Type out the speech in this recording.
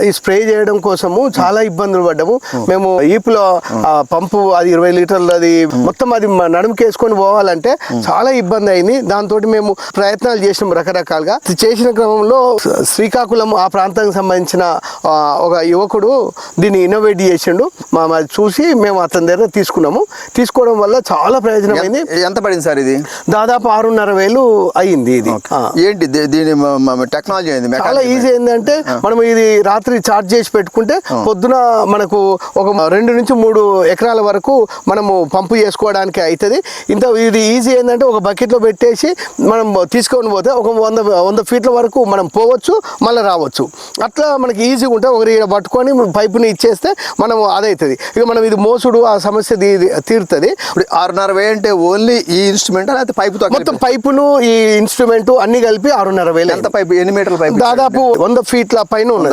ఈ స్ప్రే చేయడం కోసము చాలా ఇబ్బందులు పడ్డాము మేము. ఈపులో పంపు అది 20 లీటర్లు అది మొత్తం అది నడుముకేసుకొని పోవాలంటే చాలా ఇబ్బంది అయింది. దాంతో మేము ప్రయత్నాలు చేసినాం రకరకాలుగా. చేసిన క్రమంలో శ్రీకాకుళం ఆ ప్రాంతానికి సంబంధించిన ఒక యువకుడు దీన్ని ఇన్నోవేట్ చేసిండు. చూసి మేము అతని దగ్గర తీసుకున్నాము. తీసుకోవడం వల్ల చాలా ప్రయోజనం అయింది. ఎంత పడింది సార్ ఇది? దాదాపు 6,500 అయింది. ఇది ఏంటి దీని టెక్నాలజీ అయింది? చాలా ఈజీ ఏంటంటే మనం ఇది రాత్రి చార్జ్ చేసి పెట్టుకుంటే పొద్దున మనకు ఒక 2 నుంచి 3 ఎకరాల వరకు మనము పంపు చేసుకోవడానికి అవుతుంది. ఇది ఈజీ ఏంటంటే ఒక బకెట్లో పెట్టేసి మనం తీసుకొని పోతే ఒక 100 ఫీట్ల వరకు మనం పోవచ్చు, మళ్ళీ రావచ్చు. అట్లా మనకి ఈజీగా ఉంటే ఒకరి పట్టుకొని పైపుని ఇచ్చేస్తే మనం అదవుతుంది. ఇక మనం ఇది మోసుడు ఆ సమస్య తీరుతుంది. ఇప్పుడు 6,500 అంటే ఓన్లీ ఈ ఇన్స్ట్రుమెంట్ అయితే పైపుతో మొత్తం పైపును ఈ ఇన్స్ట్రుమెంట్ అన్ని కలిపి 6,500. ఎంత పైపు? ఎన్ని మీటర్ల పైపు? దాదాపు 100 ఫీట్ల పైన ఉన్నది.